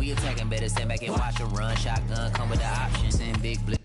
we attacking, better stand back and watch them run. Shotgun come with the options and big blitz.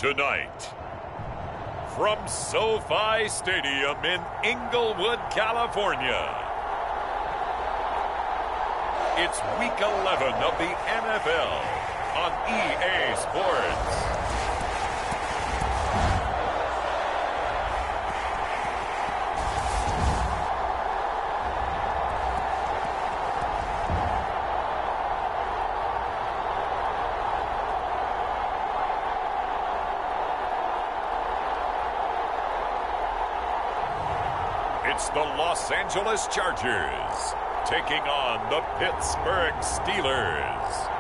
Tonight, from SoFi Stadium in Inglewood, California, it's Week 11 of the NFL on EA Sports. It's the Los Angeles Chargers taking on the Pittsburgh Steelers.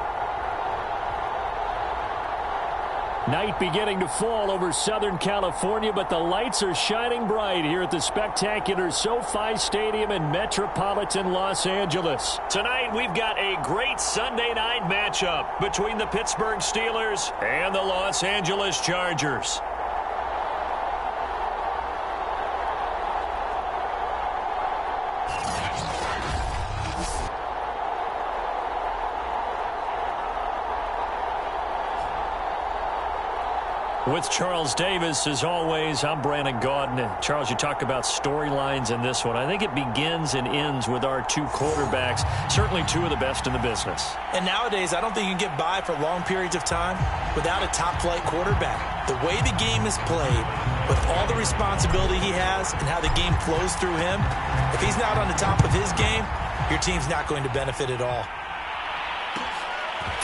Night beginning to fall over Southern California, but the lights are shining bright here at the spectacular SoFi Stadium in metropolitan Los Angeles. Tonight, we've got a great Sunday night matchup between the Pittsburgh Steelers and the Los Angeles Chargers. With Charles Davis, as always, I'm Brandon Gaudin. Charles, you talk about storylines in this one. I think it begins and ends with our two quarterbacks, certainly two of the best in the business. And nowadays, I don't think you can get by for long periods of time without a top-flight quarterback. The way the game is played, with all the responsibility he has and how the game flows through him, if he's not on the top of his game, your team's not going to benefit at all.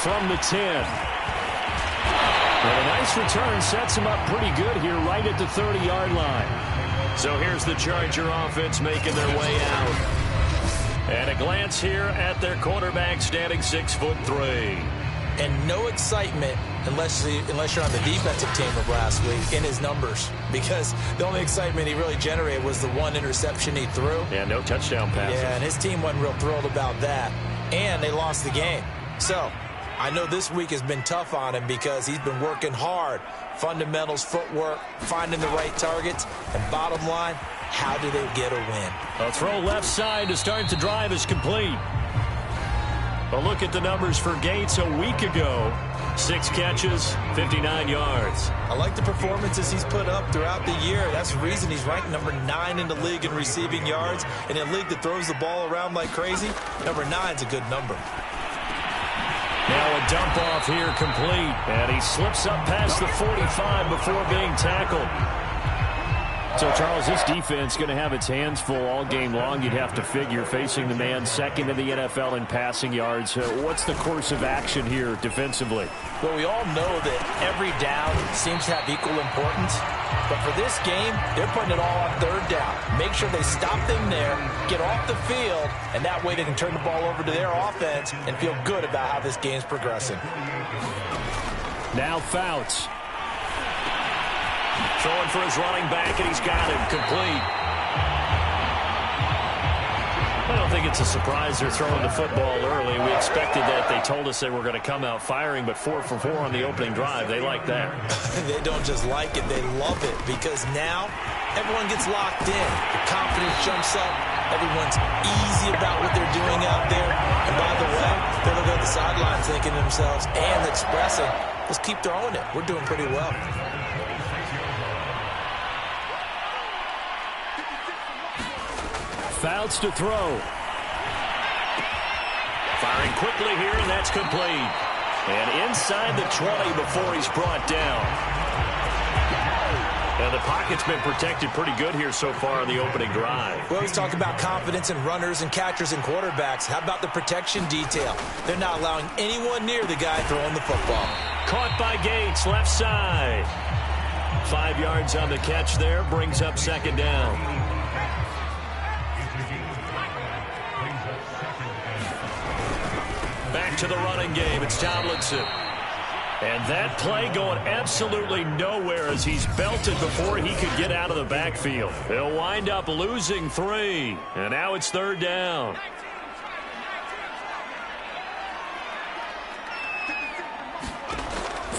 From the 10. Well, a nice return sets him up pretty good here right at the 30-yard line. So here's the Charger offense making their way out. And a glance here at their quarterback standing 6'3". And no excitement unless you're on the defensive team of last week in his numbers, because the only excitement he really generated was the one interception he threw. Yeah, no touchdown passes. Yeah, and his team wasn't real thrilled about that. And they lost the game. So I know this week has been tough on him because he's been working hard. Fundamentals, footwork, finding the right targets. And bottom line, how do they get a win? A throw left side to start the drive is complete. A look at the numbers for Gates a week ago. 6 catches, 59 yards. I like the performances he's put up throughout the year. That's the reason he's ranked number 9 in the league in receiving yards. In a league that throws the ball around like crazy, number 9's a good number. Now a dump off here complete. And he slips up past the 45 before being tackled. So, Charles, this defense is going to have its hands full all game long, you'd have to figure, facing the man second in the NFL in passing yards. What's the course of action here defensively? Well, we all know that every down seems to have equal importance. But for this game, they're putting it all on third down. Make sure they stop them there, get off the field, and that way they can turn the ball over to their offense and feel good about how this game's progressing. Now Fouts. Throwing for his running back, and he's got him complete. I don't think it's a surprise they're throwing the football early. We expected that. They told us they were going to come out firing, but 4 for 4 on the opening drive. They like that. They don't just like it, they love it, because now everyone gets locked in. The confidence jumps up. Everyone's easy about what they're doing out there. And by the way, they're looking at the sidelines thinking to themselves and expressing, let's keep throwing it. We're doing pretty well. Fouts to throw. Firing quickly here, and that's complete. And inside the 20 before he's brought down. And the pocket's been protected pretty good here so far on the opening drive. We always talk about confidence in runners and catchers and quarterbacks. How about the protection detail? They're not allowing anyone near the guy throwing the football. Caught by Gates, left side. 5 yards on the catch there, brings up second down. Back to the running game. It's Tomlinson. And that play going absolutely nowhere as he's belted before he could get out of the backfield. He'll wind up losing 3. And now it's third down.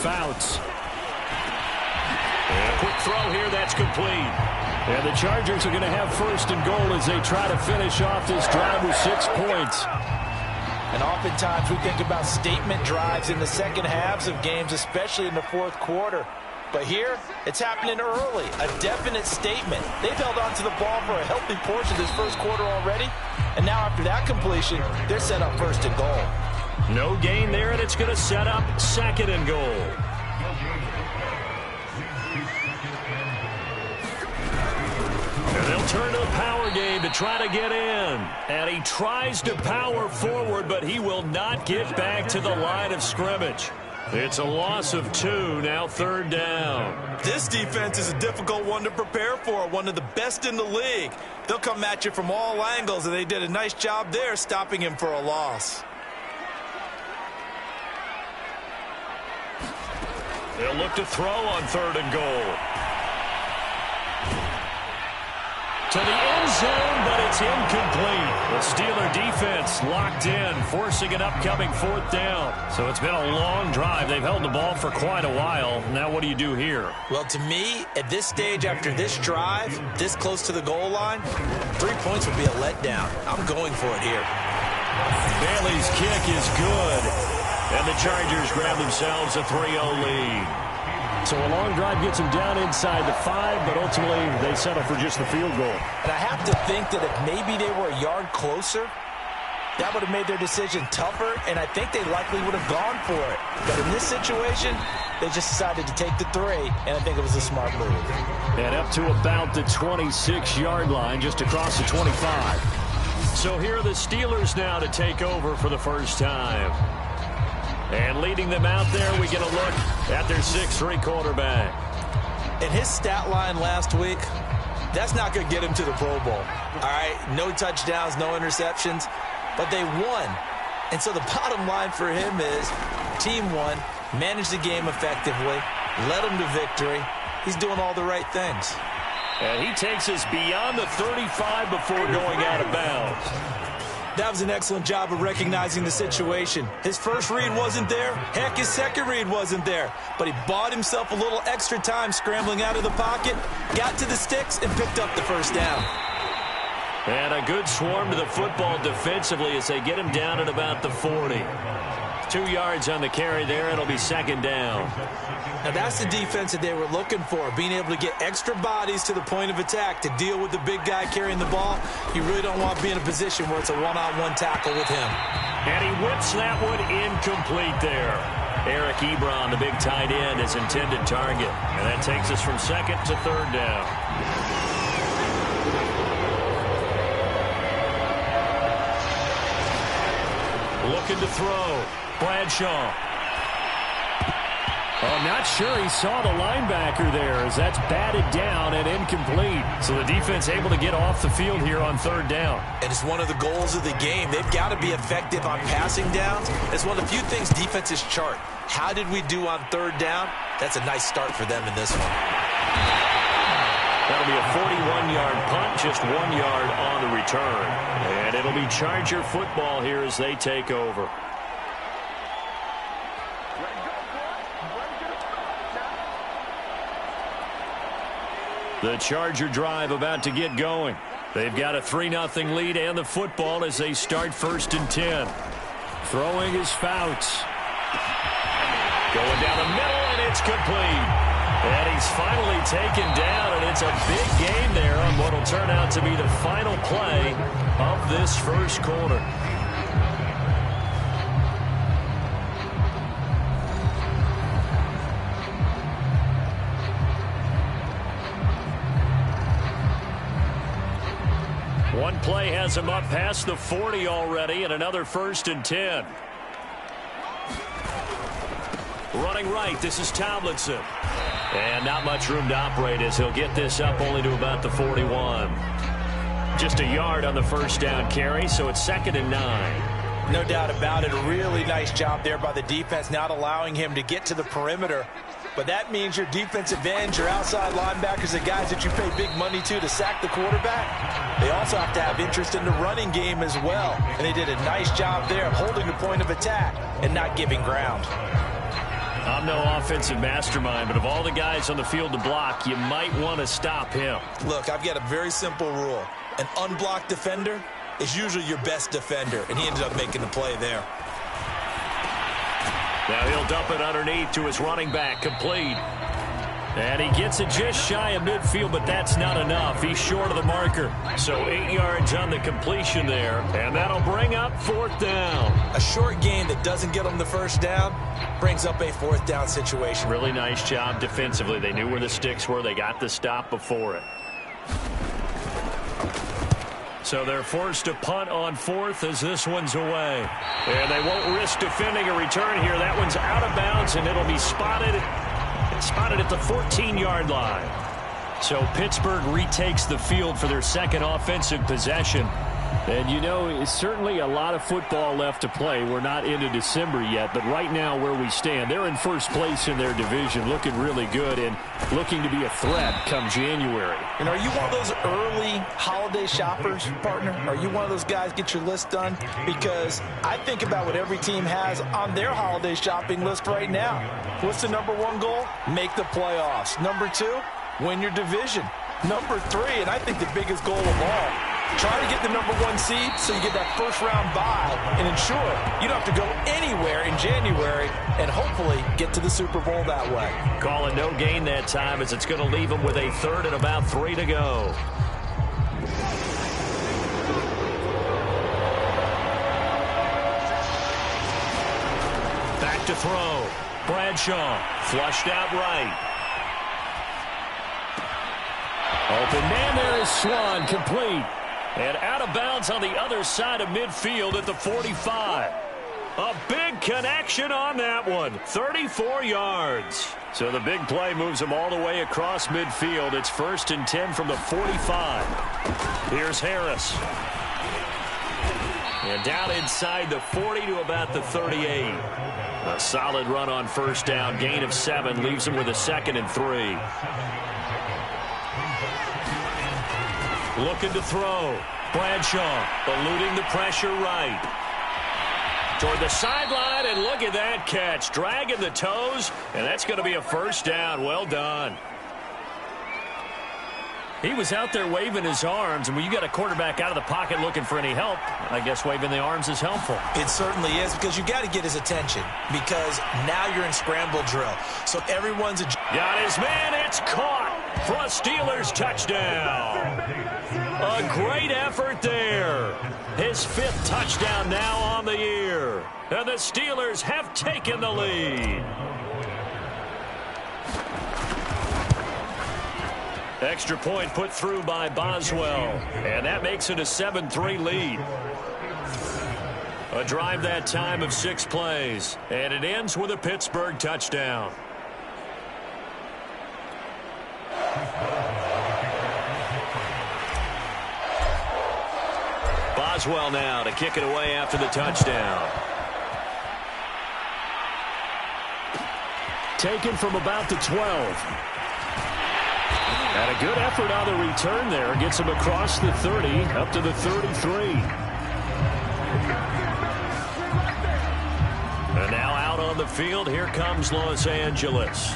Fouts. And a quick throw here. That's complete. And the Chargers are going to have first and goal as they try to finish off this drive with 6 points. And oftentimes we think about statement drives in the second halves of games, especially in the fourth quarter. But here, it's happening early, a definite statement. They've held on to the ball for a healthy portion of this first quarter already. And now after that completion, they're set up first and goal. No gain there, and it's going to set up second and goal. And they'll turn to the power game to try to get in. And he tries to power forward, but he will not get back to the line of scrimmage. It's a loss of 2, now third down. This defense is a difficult one to prepare for, one of the best in the league. They'll come at you from all angles, and they did a nice job there stopping him for a loss. They'll look to throw on third and goal. To the end zone, but it's incomplete. The Steeler defense locked in, forcing an upcoming fourth down. So it's been a long drive. They've held the ball for quite a while. Now what do you do here? Well, to me, at this stage, after this drive, this close to the goal line, 3 points would be a letdown. I'm going for it here. Bailey's kick is good. And the Chargers grab themselves a 3-0 lead. So a long drive gets them down inside the 5, but ultimately they settle for just the field goal. And I have to think that if maybe they were a yard closer, that would have made their decision tougher, and I think they likely would have gone for it. But in this situation, they just decided to take the 3, and I think it was a smart move. And up to about the 26-yard line, just across the 25. So here are the Steelers now to take over for the first time. And leading them out there, we get a look at their 6'3" quarterback. And his stat line last week, that's not going to get him to the Pro Bowl. All right, no touchdowns, no interceptions, but they won. And so the bottom line for him is team won, managed the game effectively, led them to victory. He's doing all the right things. And he takes us beyond the 35 before going out of bounds. That was an excellent job of recognizing the situation. His first read wasn't there. Heck, his second read wasn't there. But he bought himself a little extra time scrambling out of the pocket, got to the sticks, and picked up the first down. And a good swarm to the football defensively as they get him down at about the 40. 2 yards on the carry there. It'll be second down. Now that's the defense that they were looking for, being able to get extra bodies to the point of attack to deal with the big guy carrying the ball. You really don't want to be in a position where it's a one-on-one tackle with him. And he whips that one incomplete there. Eric Ebron, the big tight end, is intended target. And that takes us from second to third down. Looking to throw. Bradshaw. Oh, I'm not sure he saw the linebacker there as that's batted down and incomplete. So the defense able to get off the field here on third down. And it's one of the goals of the game. They've got to be effective on passing downs. It's one of the few things defenses chart. How did we do on third down? That's a nice start for them in this one. That'll be a 41-yard punt, just 1 yard on the return. And it'll be Charger football here as they take over. The Charger drive about to get going. They've got a 3-0 lead and the football as they start 1st and 10. Throwing is Fouts. Going down the middle, and it's complete. And he's finally taken down, and it's a big game there on what will turn out to be the final play of this first quarter. One play has him up past the 40 already, and another 1st and 10. Running right, this is Tomlinson. And not much room to operate as he'll get this up only to about the 41. Just a yard on the first down carry, so it's 2nd and 9. No doubt about it. A really nice job there by the defense, not allowing him to get to the perimeter. But that means your defensive ends, your outside linebackers, the guys that you pay big money to sack the quarterback, they also have to have interest in the running game as well. And they did a nice job there of holding the point of attack and not giving ground. I'm no offensive mastermind, but of all the guys on the field to block, you might want to stop him. Look, I've got a very simple rule. An unblocked defender is usually your best defender, and he ended up making the play there. Now he'll dump it underneath to his running back, complete. And he gets it just shy of midfield, but that's not enough. He's short of the marker. So 8 yards on the completion there, and that'll bring up 4th down. A short gain that doesn't get them the first down brings up a 4th down situation. Really nice job defensively. They knew where the sticks were. They got the stop before it. So they're forced to punt on 4th as this one's away. And they won't risk defending a return here. That one's out of bounds, and it'll be spotted at the 14-yard line. So Pittsburgh retakes the field for their second offensive possession. And, you know, it's certainly a lot of football left to play. We're not into December yet, but right now where we stand, they're in first place in their division, looking really good and looking to be a threat come January. And are you one of those early holiday shoppers, partner? Are you one of those guys get your list done? Because I think about what every team has on their holiday shopping list right now. What's the #1 goal? Make the playoffs. #2, win your division. #3, and I think the biggest goal of all, Try to get the #1 seed so you get that first-round bye and ensure you don't have to go anywhere in January and hopefully get to the Super Bowl that way. Calling no gain that time as it's going to leave them with a third and about 3 to go. Back to throw. Bradshaw flushed out right. Open man there is Swan, complete. And out of bounds on the other side of midfield at the 45. A big connection on that one. 34 yards. So the big play moves him all the way across midfield. It's 1st and 10 from the 45. Here's Harris. And down inside the 40 to about the 38. A solid run on first down. Gain of 7 leaves him with a 2nd and 3. Looking to throw. Bradshaw eluding the pressure right. Toward the sideline, and look at that catch. Dragging the toes, and that's going to be a first down. Well done. He was out there waving his arms, and when you got a quarterback out of the pocket looking for any help, I guess waving the arms is helpful. It certainly is, because you got to get his attention, because now you're in scramble drill. So everyone's got his man. It's caught for a Steelers touchdown. A great effort there. His 5th touchdown now on the year. And the Steelers have taken the lead. Extra point put through by Boswell. And that makes it a 7-3 lead. A drive that time of 6 plays. And it ends with a Pittsburgh touchdown. Boswell now to kick it away after the touchdown. Taken from about the 12. And a good effort on the return there. Gets him across the 30, up to the 33. And now out on the field, here comes Los Angeles.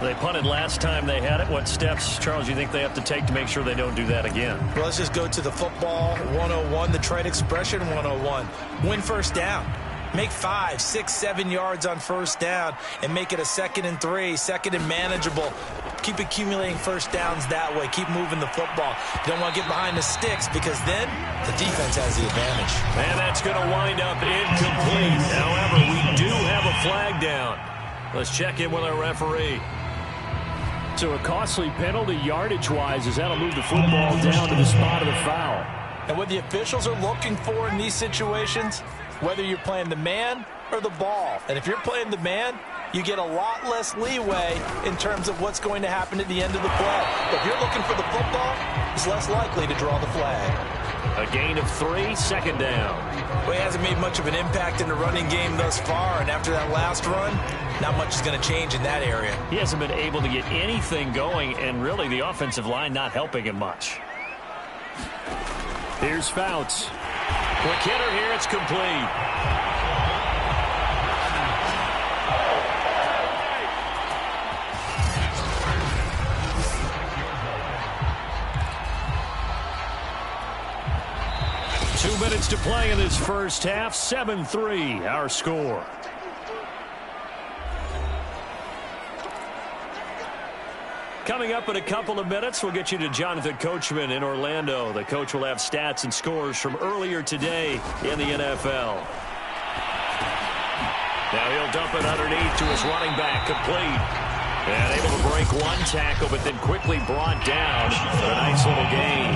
They punted last time they had it. What steps, Charles, you think they have to take to make sure they don't do that again? Well, let's just go to the football 101, the trade expression 101. Win first down. Make 5, 6, 7 yards on first down and make it a 2nd and 3, 2nd and manageable. Keep accumulating first downs that way. Keep moving the football. You don't want to get behind the sticks because then the defense has the advantage. And that's going to wind up incomplete. However, we do have a flag down. Let's check in with our referee. So a costly penalty yardage-wise as that'll move the football down to the spot of the foul. And what the officials are looking for in these situations, whether you're playing the man or the ball. And if you're playing the man, you get a lot less leeway in terms of what's going to happen at the end of the play. But if you're looking for the football, it's less likely to draw the flag. A gain of 3, 2nd down. Well, he hasn't made much of an impact in the running game thus far, and after that last run, not much is going to change in that area. He hasn't been able to get anything going, and really the offensive line not helping him much. Here's Fouts. Quick hitter here, it's complete. Two minutes to play in this first half. 7-3, our score. Coming up in a couple of minutes, we'll get you to Jonathan Coachman in Orlando. The coach will have stats and scores from earlier today in the NFL. Now he'll dump it underneath to his running back, complete. And able to break one tackle, but then quickly brought down for a nice little gain.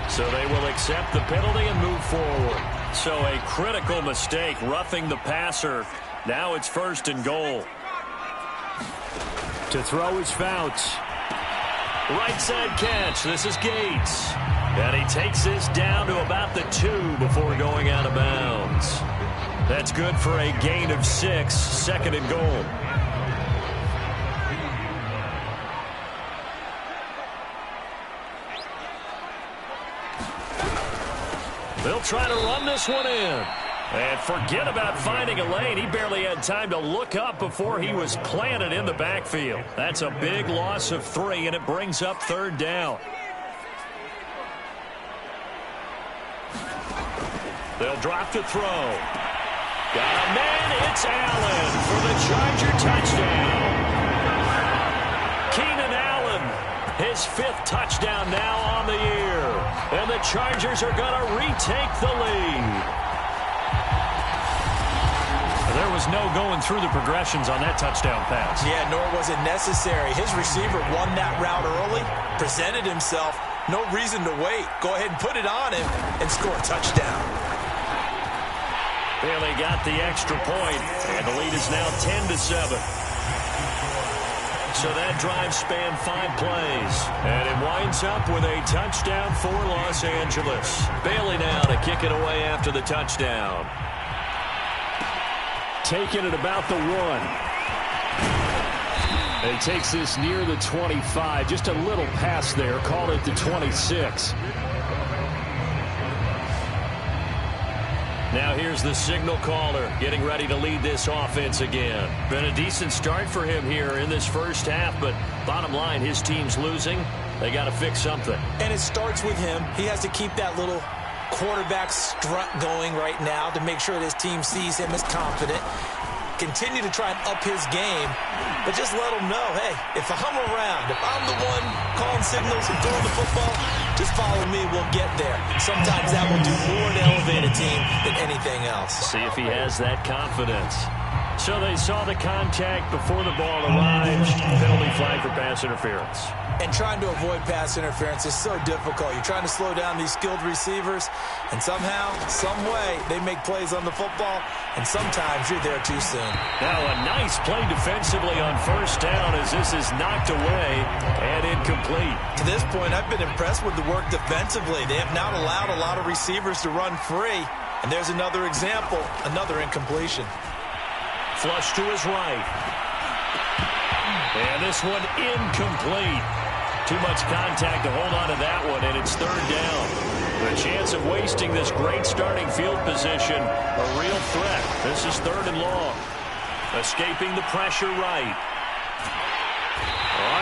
So they will accept the penalty and move forward. So a critical mistake, roughing the passer. Now it's 1st and goal. To throw is Fouts. Right side catch. This is Gates. And he takes this down to about the 2 before going out of bounds. That's good for a gain of 6. 2nd and goal. They'll try to run this one in. And forget about finding a lane. He barely had time to look up before he was planted in the backfield. That's a big loss of 3, and it brings up 3rd down. They'll drop to throw. Got a man. It's Allen for the Charger touchdown. Keenan Allen, his 5th touchdown now on the year. And the Chargers are going to retake the lead. There was no going through the progressions on that touchdown pass. Yeah, nor was it necessary. His receiver won that route early, presented himself. No reason to wait. Go ahead and put it on him and score a touchdown. Bailey got the extra point, and the lead is now 10-7. So that drive spanned 5 plays, and it winds up with a touchdown for Los Angeles. Bailey now to kick it away after the touchdown. Taking it about the 1. And he takes this near the 25. Just a little pass there. Call it the 26. Now here's the signal caller getting ready to lead this offense again. Been a decent start for him here in this first half, but bottom line, his team's losing. They got to fix something. And it starts with him. He has to keep that little quarterback strut going right now to make sure that his team sees him as confident. Continue to try and up his game, but just let him know, hey, if I'm around, if I'm the one calling signals and throwing the football, just follow me, we'll get there. Sometimes that will do more to elevate a team than anything else. See if he has that confidence. So they saw the contact before the ball arrived. Penalty flag for pass interference. And trying to avoid pass interference is so difficult. You're trying to slow down these skilled receivers, and somehow, some way, they make plays on the football, and sometimes you're there too soon. Now a nice play defensively on 1st down as this is knocked away and incomplete. To this point, I've been impressed with the work defensively. They have not allowed a lot of receivers to run free, and there's another example, another incompletion. Flush to his right. And this one incomplete. Too much contact to hold on to that one, and it's 3rd down. The chance of wasting this great starting field position, a real threat. This is 3rd and long. Escaping the pressure right.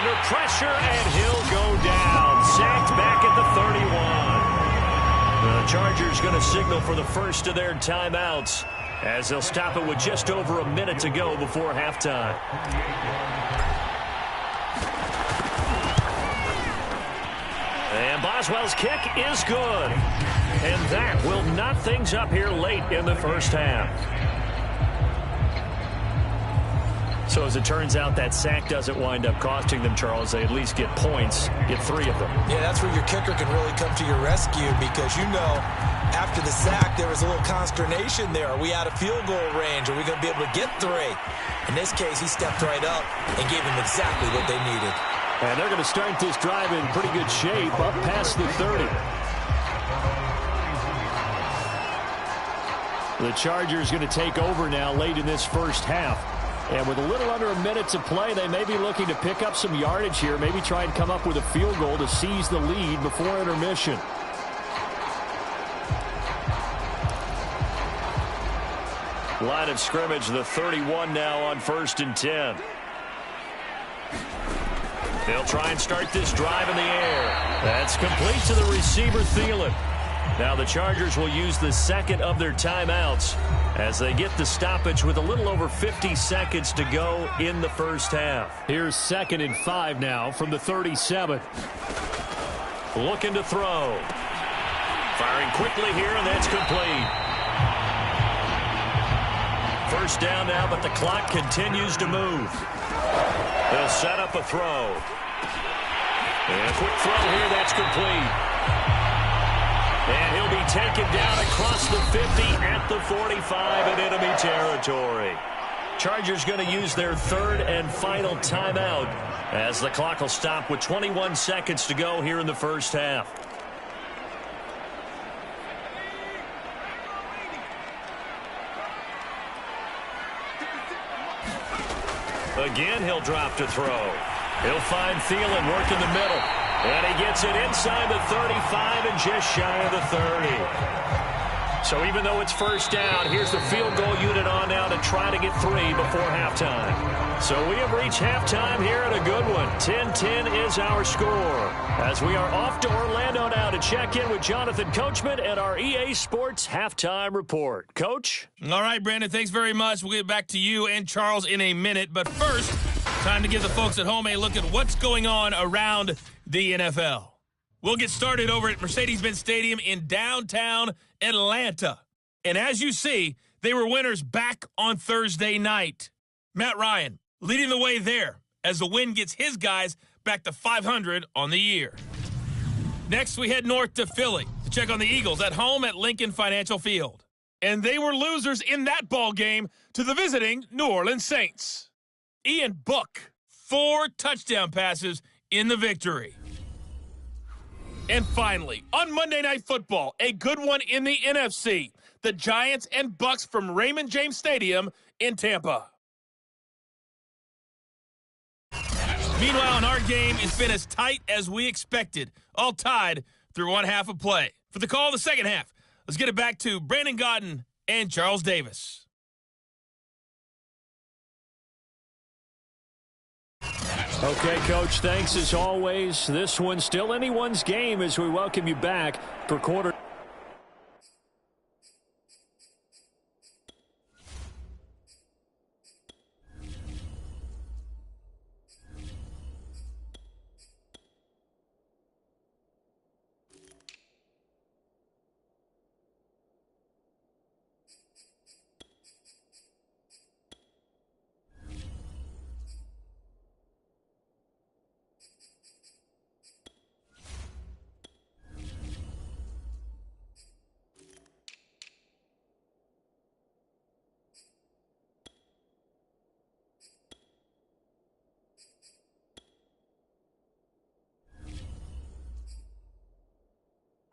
Under pressure, and he'll go down. Sacked back at the 31. The Chargers going to signal for the first of their timeouts, as they'll stop it with just over a minute to go before halftime. And Boswell's kick is good. And that will knot things up here late in the first half. So as it turns out, that sack doesn't wind up costing them, Charles. They at least get points, get 3 of them. Yeah, that's where your kicker can really come to your rescue, because you know after the sack there was a little consternation there. Are we out of field goal range? Are we going to be able to get 3? In this case, he stepped right up and gave them exactly what they needed. And they're going to start this drive in pretty good shape, up past the 30. The Chargers going to take over now late in this first half. And with a little under a minute to play, they may be looking to pick up some yardage here, maybe try and come up with a field goal to seize the lead before intermission. Line of scrimmage, the 31 now on 1st and 10. They'll try and start this drive in the air. That's complete to the receiver, Thielen. Now the Chargers will use the 2nd of their timeouts as they get the stoppage with a little over 50 seconds to go in the first half. Here's 2nd and 5 now from the 37. Looking to throw. Firing quickly here, and that's complete. First down now, but the clock continues to move. They'll set up a throw. And a quick throw here, that's complete. And he'll be taken down across the 50 at the 45 in enemy territory. Chargers going to use their 3rd and final timeout as the clock will stop with 21 seconds to go here in the first half. Again, he'll drop to throw. He'll find Thielen working the middle. And he gets it inside the 35 and just shy of the 30. So even though it's first down, here's the field goal unit on now to try to get 3 before halftime. So we have reached halftime here at a good one. 10-10 is our score. As we are off to Orlando now to check in with Jonathan Coachman and our EA Sports Halftime Report. Coach? All right, Brandon, thanks very much. We'll get back to you and Charles in a minute. But first, time to give the folks at home a look at what's going on around the NFL. We'll get started over at Mercedes-Benz Stadium in downtown Atlanta. And as you see, they were winners back on Thursday night. Matt Ryan leading the way there as the win gets his guys back to 500 on the year. Next, we head north to Philly to check on the Eagles at home at Lincoln Financial Field. And they were losers in that ball game to the visiting New Orleans Saints. Ian Book, 4 touchdown passes in the victory. And finally, on Monday Night Football, a good one in the NFC. The Giants and Bucks from Raymond James Stadium in Tampa. Meanwhile, in our game, it's been as tight as we expected, all tied through one half of play. For the call of the second half, let's get it back to Brandon Godden and Charles Davis. Okay, Coach, thanks as always. This one's still anyone's game as we welcome you back for quarter.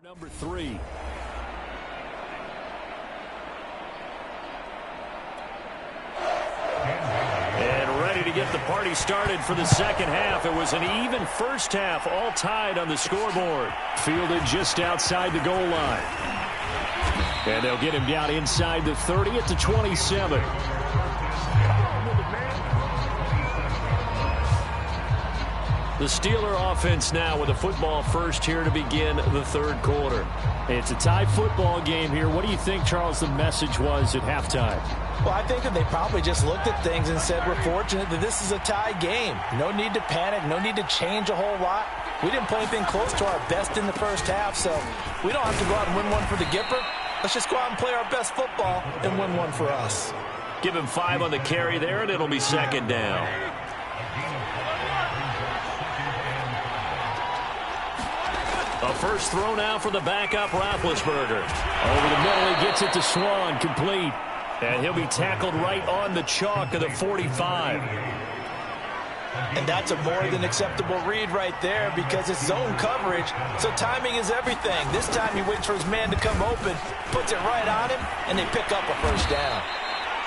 Number 3. And ready to get the party started for the second half. It was an even first half, all tied on the scoreboard. Fielded just outside the goal line. And they'll get him down inside the 30 at the 27. The Steeler offense now with a football first here to begin the third quarter. It's a tie football game here. What do you think, Charles, the message was at halftime? Well, I think that they probably just looked at things and said, we're fortunate that this is a tie game. No need to panic, no need to change a whole lot. We didn't play anything close to our best in the first half, so we don't have to go out and win one for the Gipper. Let's just go out and play our best football and win one for us. Give him 5 on the carry there, and it'll be second down. A first throw now for the backup, Roethlisberger. Over the middle, he gets it to Swan, complete. And he'll be tackled right on the chalk of the 45. And that's a more than acceptable read right there because it's zone coverage, so timing is everything. This time he waits for his man to come open, puts it right on him, and they pick up a first down.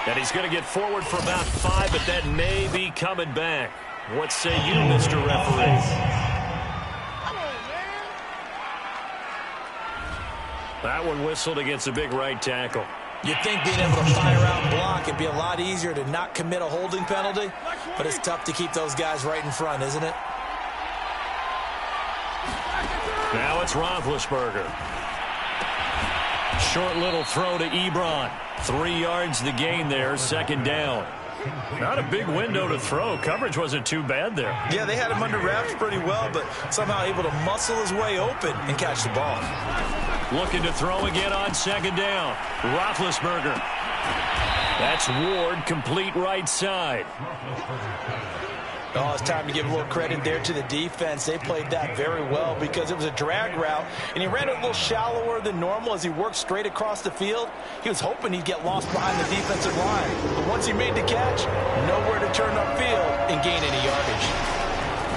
And he's going to get forward for about 5, but that may be coming back. What say you, Mr. Referee? That one whistled against a big right tackle. You'd think being able to fire out and block it'd be a lot easier to not commit a holding penalty, but it's tough to keep those guys right in front, isn't it? Now it's Roethlisberger. Short little throw to Ebron. 3 yards the gain there, second down. Not a big window to throw. Coverage wasn't too bad there. Yeah, they had him under wraps pretty well, but somehow able to muscle his way open and catch the ball. Looking to throw again on second down. Roethlisberger. That's Ward, complete right side. Oh, it's time to give a little credit there to the defense. They played that very well because it was a drag route, and he ran it a little shallower than normal as he worked straight across the field. He was hoping he'd get lost behind the defensive line, but once he made the catch, nowhere to turn upfield and gain any yardage.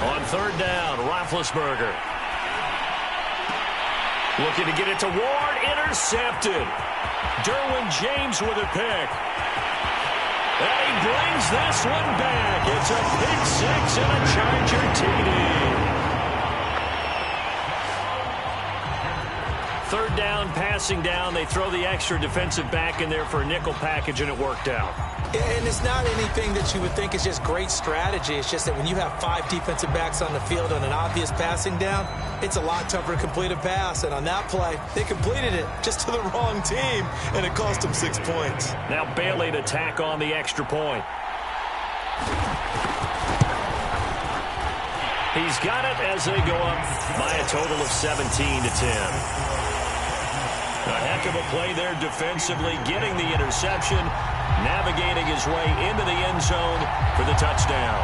On third down, Roethlisberger. Looking to get it to Ward, intercepted. Derwin James with a pick. And he brings this one back. It's a pick 6 and a Charger TD. third down, passing down. They throw the extra defensive back in there for a nickel package, and it worked out. And it's not anything that you would think is just great strategy. It's just that when you have 5 defensive backs on the field on an obvious passing down, it's a lot tougher to complete a pass. And on that play, they completed it just to the wrong team, and it cost them 6 points. Now Bailey to tack on the extra point. He's got it as they go up by a total of 17-10. A heck of a play there defensively, getting the interception, navigating his way into the end zone for the touchdown.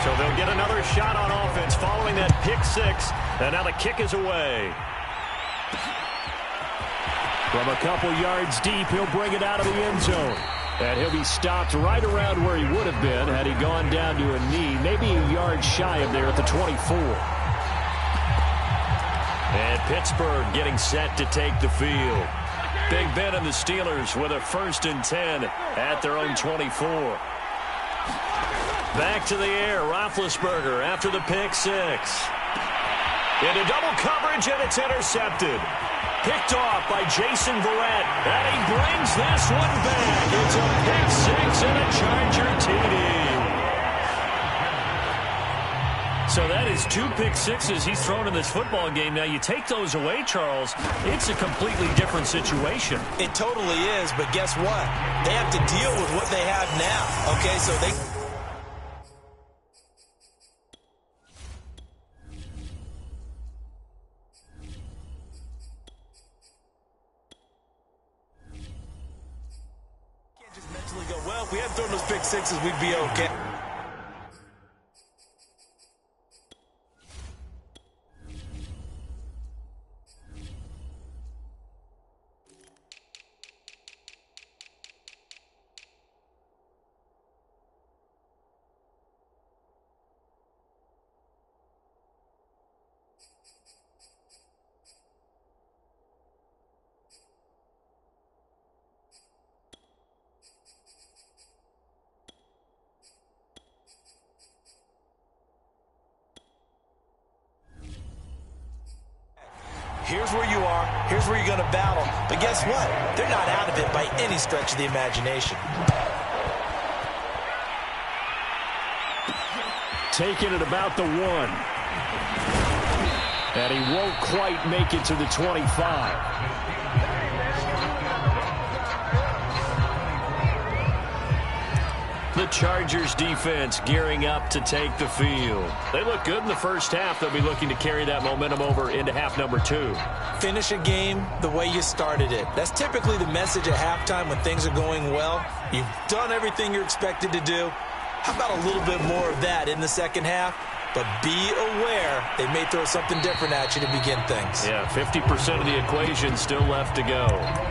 So they'll get another shot on offense following that pick six, and now the kick is away. From a couple yards deep, he'll bring it out of the end zone. And he'll be stopped right around where he would have been had he gone down to a knee, maybe a yard shy of there at the 24. And Pittsburgh getting set to take the field. Big Ben and the Steelers with a 1st and 10 at their own 24. Back to the air, Roethlisberger after the pick six. Into double coverage, and it's intercepted. Picked off by Jason Verrett, and he brings this one back. It's a pick six and a Charger TD. So that is 2 pick sixes he's thrown in this football game. Now, you take those away, Charles, it's a completely different situation. It totally is, but guess what? They have to deal with what they have now, okay? So they... can't just mentally go, well, if we hadn't thrown those pick sixes, we'd be okay. Here's where you are. Here's where you're going to battle. But guess what? They're not out of it by any stretch of the imagination. Taking it about the 1. And he won't quite make it to the 25. The Chargers defense gearing up to take the field. They look good in the first half. They'll be looking to carry that momentum over into half number 2. Finish a game the way you started it. That's typically the message at halftime when things are going well. You've done everything you're expected to do. How about a little bit more of that in the second half? But be aware they may throw something different at you to begin things. Yeah, 50% of the equation still left to go.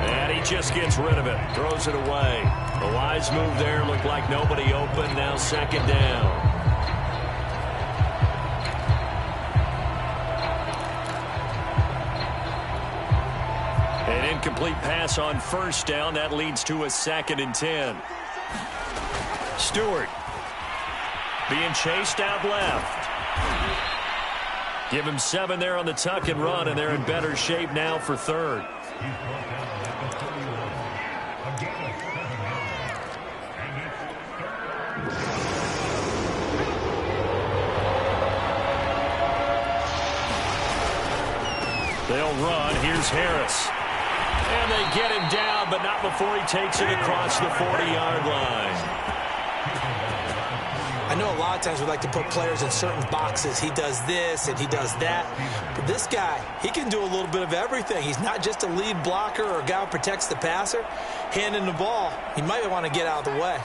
And he just gets rid of it, throws it away. The wise move there, looked like nobody open, now second down. An incomplete pass on first down, that leads to a 2nd and 10. Stewart being chased out left. Give him 7 there on the tuck and run, and they're in better shape now for 3rd. They'll run. Here's Harris. And they get him down, but not before he takes it across the 40-yard line. I know a lot of times we like to put players in certain boxes. He does this and he does that. But this guy, he can do a little bit of everything. He's not just a lead blocker or a guy who protects the passer. Handing the ball, he might want to get out of the way.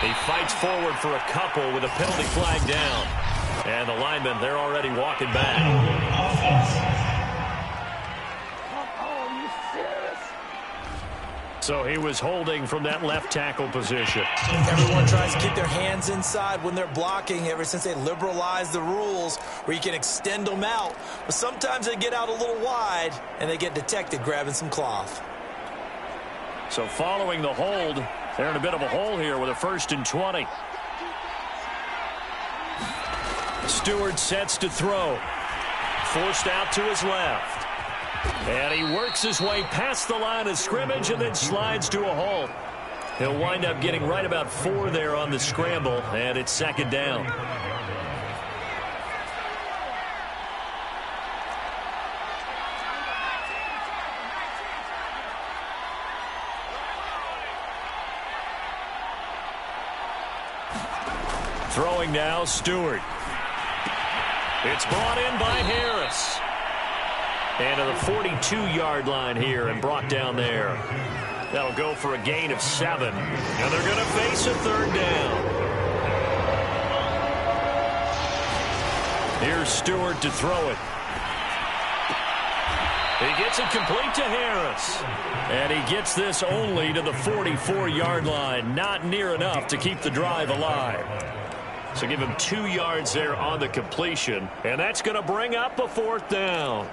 He fights forward for a couple with a penalty flag down. And the linemen, they're already walking back. So he was holding from that left tackle position. Everyone tries to keep their hands inside when they're blocking ever since they liberalized the rules where you can extend them out. But sometimes they get out a little wide and they get detected grabbing some cloth. So following the hold, they're in a bit of a hole here with a 1st and 20. Stewart sets to throw. Forced out to his left. And he works his way past the line of scrimmage and then slides to a halt. He'll wind up getting right about 4 there on the scramble, and it's 2nd down. Throwing now, Stewart. It's brought in by Harris. And to the 42-yard line here and brought down there. That'll go for a gain of 7. And they're going to face a 3rd down. Here's Stewart to throw it. He gets it complete to Harris. And he gets this only to the 44-yard line. Not near enough to keep the drive alive. So give him 2 yards there on the completion. And that's going to bring up a 4th down.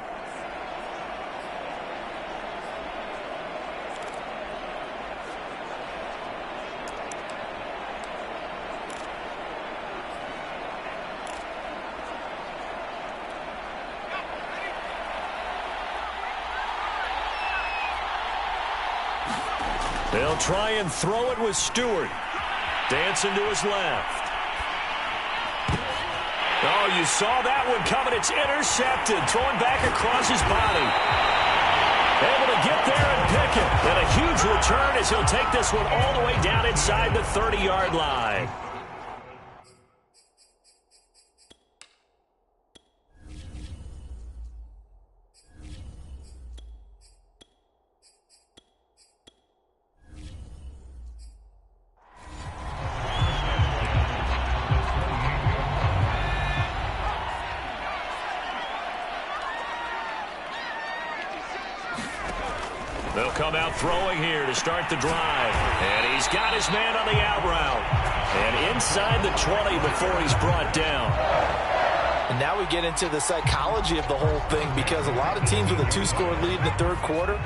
They'll try and throw it with Stewart. Dancing to his left. Oh, you saw that one coming. It's intercepted. Thrown back across his body. Able to get there and pick it. And a huge return as he'll take this one all the way down inside the 30-yard line. They'll come out throwing here to start the drive. And he's got his man on the out route. And inside the 20 before he's brought down. And now we get into the psychology of the whole thing, because a lot of teams with a 2-score lead in the 3rd quarter,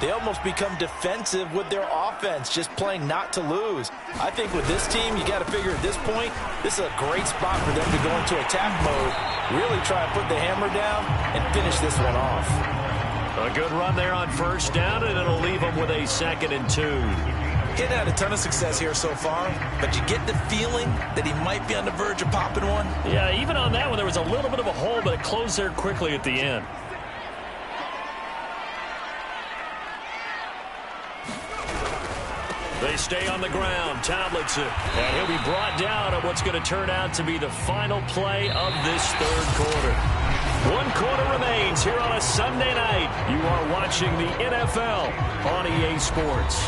they almost become defensive with their offense, just playing not to lose. I think with this team, you got to figure at this point, this is a great spot for them to go into attack mode, really try and put the hammer down and finish this one off. A good run there on 1st down, and it'll leave them with a 2nd and 2. He's had a ton of success here so far, but you get the feeling that he might be on the verge of popping one. Yeah, even on that one, there was a little bit of a hole, but it closed there quickly at the end. They stay on the ground. Tomlinson. And he'll be brought down at what's going to turn out to be the final play of this 3rd quarter. 1 quarter remains here on a Sunday night. You are watching the NFL on EA Sports.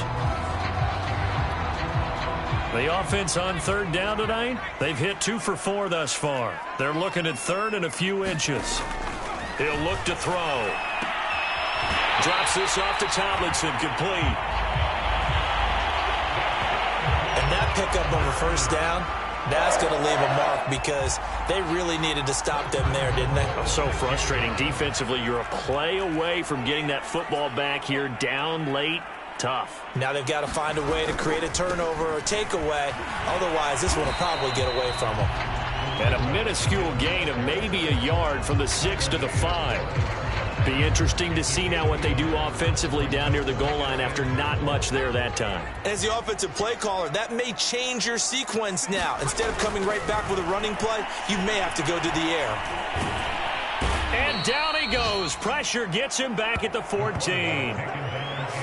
The offense on 3rd down tonight, they've hit 2 for 4 thus far. They're looking at 3rd and a few inches. He'll look to throw. Drops this off to Tomlinson, complete. And that pickup of a 1st down, that's going to leave a mark, because they really needed to stop them there, didn't they? So frustrating. Defensively, you're a play away from getting that football back here, down late. Tough. Now they've got to find a way to create a turnover or takeaway. Otherwise, this one will probably get away from them. And a minuscule gain of maybe a yard from the 6 to the 5. Be interesting to see now what they do offensively down near the goal line after not much there that time. As the offensive play caller, that may change your sequence now. Instead of coming right back with a running play, you may have to go to the air. And down he goes. Pressure gets him back at the 14.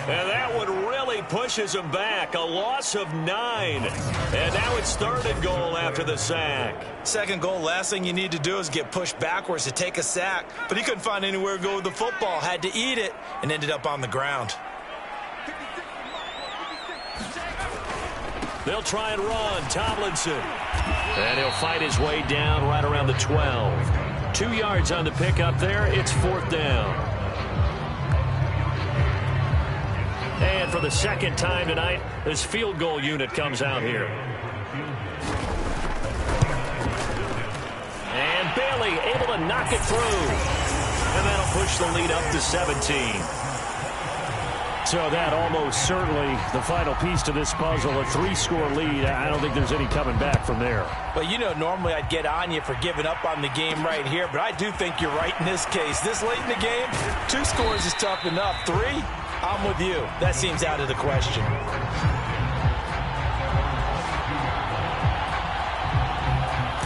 And that one really pushes him back. A loss of 9. And now it's 3rd and goal after the sack. 2nd goal, last thing you need to do is get pushed backwards to take a sack. But he couldn't find anywhere to go with the football. Had to eat it and ended up on the ground. They'll try and run. Tomlinson. And he'll fight his way down right around the 12. 2 yards on the pickup there. It's 4th down. And for the second time tonight, this field goal unit comes out here. And Bailey able to knock it through. And that'll push the lead up to 17. So that almost certainly the final piece to this puzzle, a 3-score lead. I don't think there's any coming back from there. Well, you know, normally I'd get on you for giving up on the game right here, but I do think you're right in this case. This late in the game, 2 scores is tough enough. 3, I'm with you. That seems out of the question.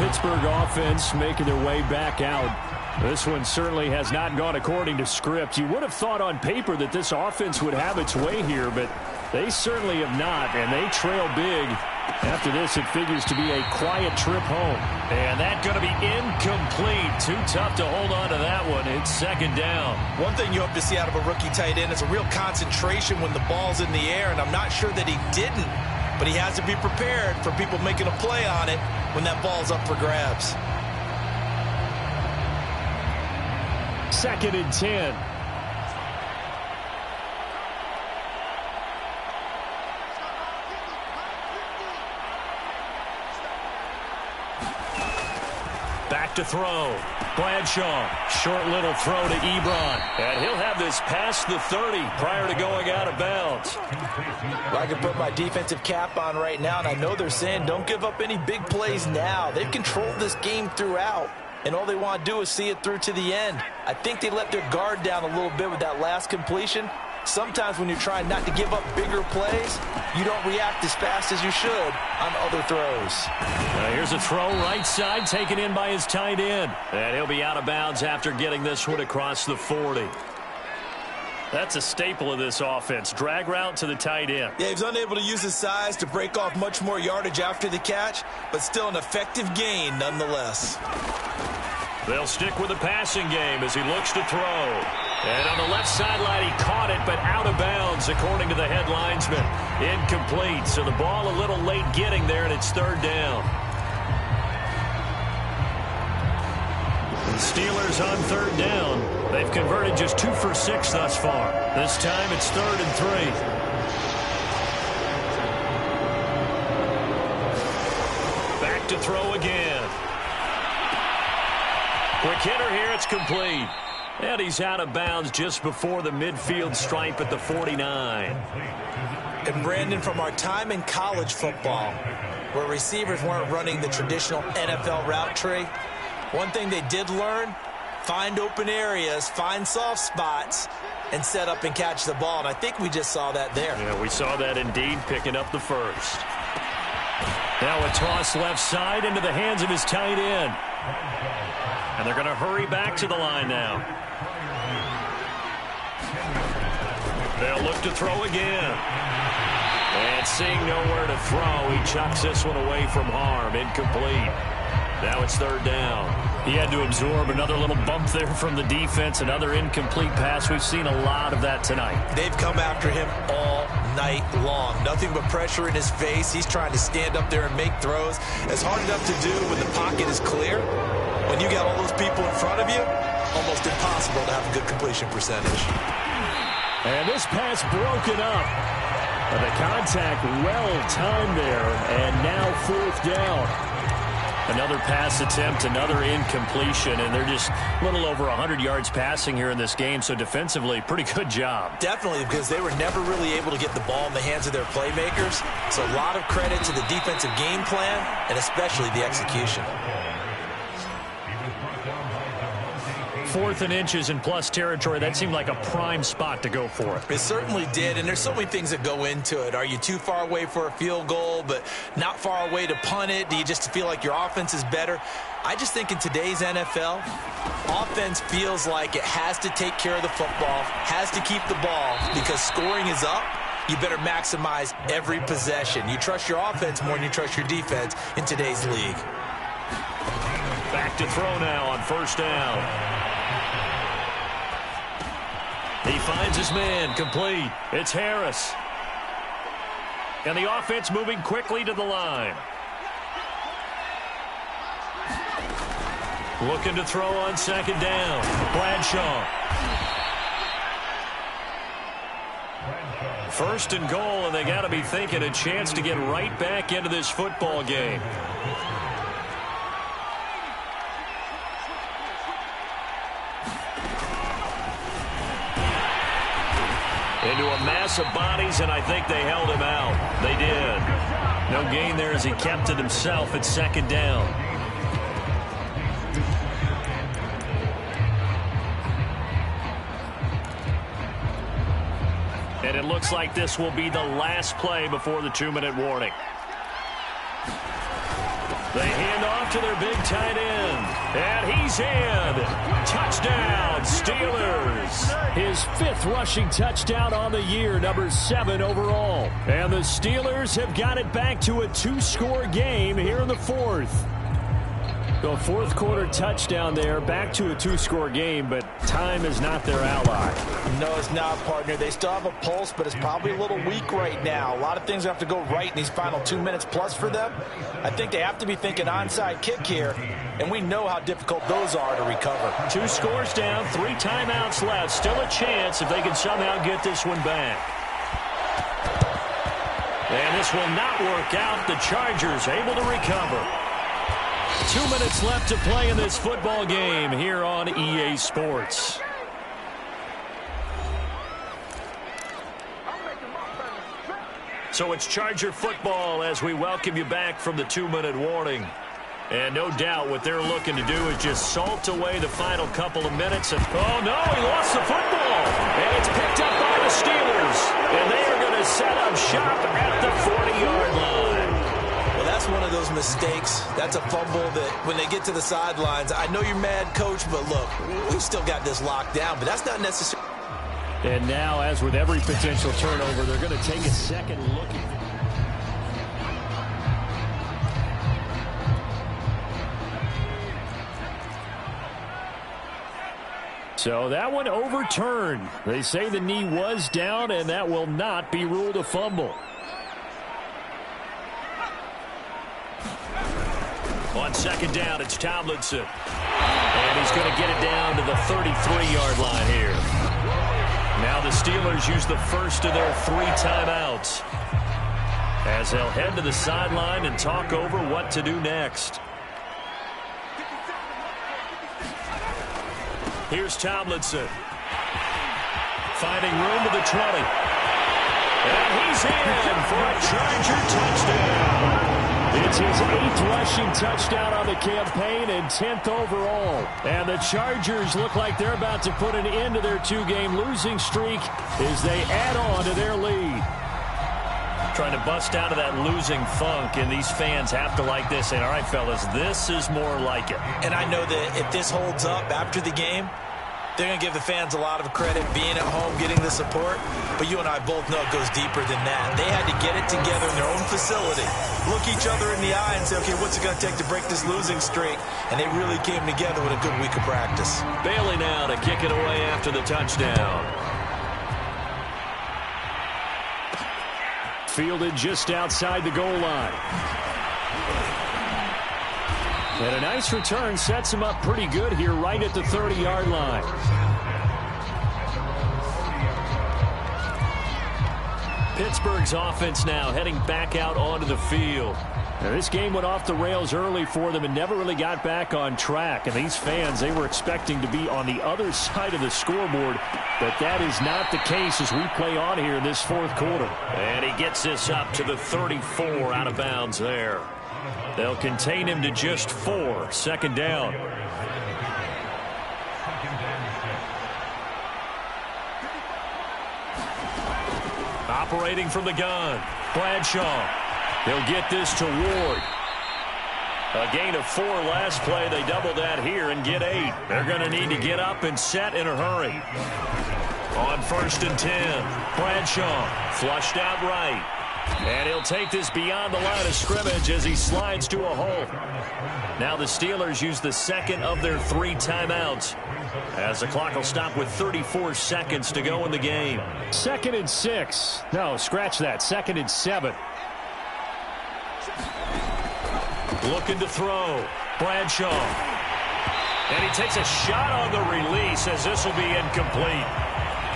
Pittsburgh offense making their way back out. This one certainly has not gone according to script. You would have thought on paper that this offense would have its way here, but they certainly have not, and they trail big. After this, it figures to be a quiet trip home. And that's going to be incomplete. Too tough to hold on to that one. It's second down. One thing you hope to see out of a rookie tight end is a real concentration when the ball's in the air, and I'm not sure that he didn't, but he has to be prepared for people making a play on it when that ball's up for grabs. Second and 10. Back to throw. Bradshaw. Short little throw to Ebron. And he'll have this past the 30 prior to going out of bounds. Well, I can put my defensive cap on right now, and I know they're saying don't give up any big plays now. They've controlled this game throughout, and all they want to do is see it through to the end. I think they let their guard down a little bit with that last completion. Sometimes when you're trying not to give up bigger plays, you don't react as fast as you should on other throws. Here's a throw right side taken in by his tight end. And he'll be out of bounds after getting this one across the 40. That's a staple of this offense. Drag route to the tight end. Yeah, he's unable to use his size to break off much more yardage after the catch, but still an effective gain nonetheless. They'll stick with the passing game as he looks to throw. And on the left sideline, he caught it, but out of bounds, according to the head linesman. Incomplete, so the ball a little late getting there, and it's third down. The Steelers on third down. They've converted just 2 for 6 thus far. This time it's 3rd and 3. Back to throw again. Quick hitter here, it's complete. And he's out of bounds just before the midfield stripe at the 49. And Brandon, from our time in college football, where receivers weren't running the traditional NFL route tree, one thing they did learn, find open areas, find soft spots, and set up and catch the ball. And I think we just saw that there. Yeah, we saw that indeed, picking up the first. Now a toss left side into the hands of his tight end. And they're going to hurry back to the line now. They'll look to throw again. And seeing nowhere to throw, he chucks this one away from harm. Incomplete. Now it's third down. He had to absorb another little bump there from the defense, another incomplete pass. We've seen a lot of that tonight. They've come after him all night long. Nothing but pressure in his face. He's trying to stand up there and make throws. It's hard enough to do when the pocket is clear. When you got all those people in front of you, almost impossible to have a good completion percentage. And this pass broken up. The contact well-timed there, and now 4th down. Another pass attempt, another incompletion, and they're just a little over 100 yards passing here in this game, so defensively, pretty good job. Definitely, because they were never really able to get the ball in the hands of their playmakers, so a lot of credit to the defensive game plan, and especially the execution. 4th and inches in plus territory. That seemed like a prime spot to go for it. It certainly did, and there's so many things that go into it. Are you too far away for a field goal, but not far away to punt it? Do you just feel like your offense is better? I just think in today's NFL, offense feels like it has to take care of the football, has to keep the ball, because scoring is up. You better maximize every possession. You trust your offense more than you trust your defense in today's league. Back to throw now on first down. He finds his man, complete. It's Harris. And the offense moving quickly to the line. Looking to throw on second down. Bradshaw. First and goal, and they got to be thinking a chance to get right back into this football game. Into a mass of bodies, and I think they held him out. They did. No gain there as he kept it himself at second down. And it looks like this will be the last play before the 2-minute warning. They hand off to their big tight end. And he's in. Touchdown, Steelers. His 5th rushing touchdown on the year, number 7 overall. And the Steelers have got it back to a 2-score game here in the 4th. The 4th quarter touchdown there, back to a 2-score game, but time is not their ally. No, it's not, partner. They still have a pulse, but it's probably a little weak right now. A lot of things have to go right in these final 2 minutes plus for them. I think they have to be thinking onside kick here, and we know how difficult those are to recover. 2 scores down, 3 timeouts left. Still a chance if they can somehow get this one back. And this will not work out. The Chargers able to recover. 2 minutes left to play in this football game here on EA Sports. So it's Charger football as we welcome you back from the 2-minute warning. And no doubt what they're looking to do is just salt away the final couple of minutes. And oh, no, he lost the football. And it's picked up by the Steelers. And they are going to set up shop at the 40-yard line. Well, that's one of those mistakes. That's a fumble that when they get to the sidelines, I know you're mad, Coach, but look, we've still got this locked down, but that's not necessary. And now, as with every potential turnover, they're going to take a second look at it. So that one overturned. They say the knee was down, and that will not be ruled a fumble. On second down, it's Tomlinson. And he's going to get it down to the 33-yard line here. Now the Steelers use the first of their 3 timeouts as they'll head to the sideline and talk over what to do next. Here's Tomlinson. Finding room to the 20. And he's in for a Charger touchdown. It's his 8th rushing touchdown on the campaign and 10th overall. And the Chargers look like they're about to put an end to their 2-game losing streak as they add on to their lead. Trying to bust out of that losing funk, and these fans have to like this. And all right, fellas, this is more like it. And I know that if this holds up after the game, they're going to give the fans a lot of credit being at home, getting the support. But you and I both know it goes deeper than that. They had to get it together in their own facility, look each other in the eye and say, okay, what's it going to take to break this losing streak? And they really came together with a good week of practice. Bailey now to kick it away after the touchdown. Fielded just outside the goal line. And a nice return sets him up pretty good here right at the 30-yard line. Pittsburgh's offense now heading back out onto the field. Now, this game went off the rails early for them and never really got back on track. And these fans, they were expecting to be on the other side of the scoreboard. But that is not the case as we play on here in this 4th quarter. And he gets this up to the 34 out of bounds there. They'll contain him to just 4. Second down. Operating from the gun, Bradshaw. He'll get this to Ward. A gain of 4 last play. They double that here and get 8. They're going to need to get up and set in a hurry. On 1st and 10, Bradshaw flushed out right. And he'll take this beyond the line of scrimmage as he slides to a hole. Now the Steelers use the second of their 3 timeouts as the clock will stop with 34 seconds to go in the game. 2nd and 6. No, scratch that. 2nd and 7. Looking to throw. Bradshaw. And he takes a shot on the release as this will be incomplete.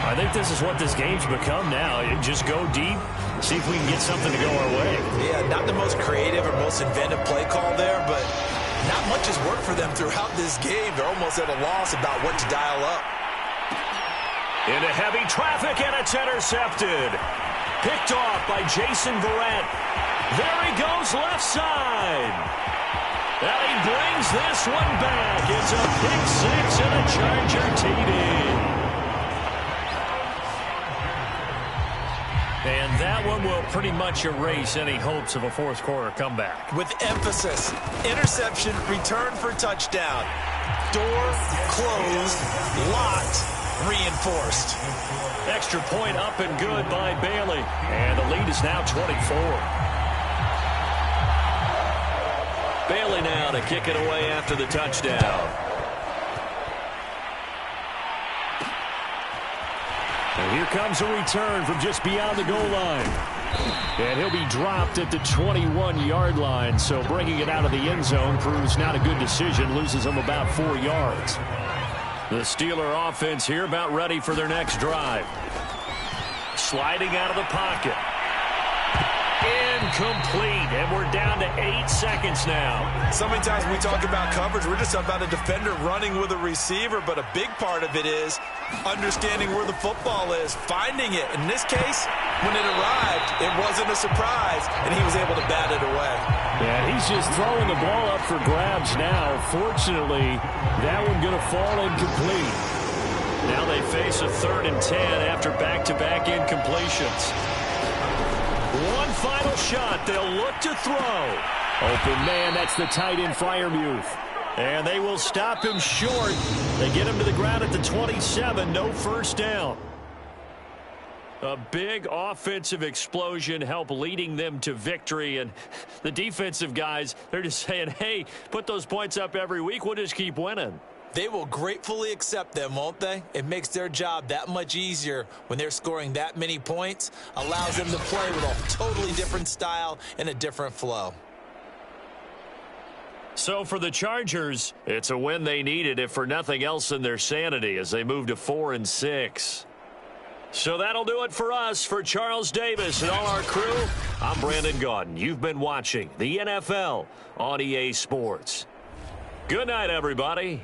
I think this is what this game's become now. Just go deep, see if we can get something to go our way. Yeah, not the most creative or most inventive play call there, but not much has worked for them throughout this game. They're almost at a loss about what to dial up. Into heavy traffic, and it's intercepted. Picked off by Jason Verrett. There he goes left side. And he brings this one back. It's a pick six and a Charger TD. And that one will pretty much erase any hopes of a fourth quarter comeback. With emphasis, interception, return for touchdown. Door closed, locked, reinforced. Extra point up and good by Bailey. And the lead is now 24. Bailey now to kick it away after the touchdown. And here comes a return from just beyond the goal line. And he'll be dropped at the 21-yard line. So bringing it out of the end zone proves not a good decision. Loses him about 4 yards. The Steeler offense here about ready for their next drive. Sliding out of the pocket. Incomplete. And we're down to 8 seconds now. So many times when we talk about coverage, we're just talking about a defender running with a receiver, but a big part of it is understanding where the football is, finding it. In this case, when it arrived, it wasn't a surprise, and he was able to bat it away. Yeah, he's just throwing the ball up for grabs now. Fortunately, that one going to fall incomplete. Now they face a 3rd and 10 after back-to-back incompletions. One final shot. They'll look to throw. Open man, that's the tight end Freiermuth. And they will stop him short. They get him to the ground at the 27. No first down. A big offensive explosion helped leading them to victory. And the defensive guys, they're just saying, hey, put those points up every week. We'll just keep winning. They will gratefully accept them, won't they? It makes their job that much easier when they're scoring that many points. Allows them to play with a totally different style and a different flow. So for the Chargers, it's a win they needed, if for nothing else than their sanity, as they move to 4-6. So that'll do it for us. For Charles Davis and all our crew, I'm Brandon Gaudin. You've been watching the NFL on EA Sports. Good night, everybody.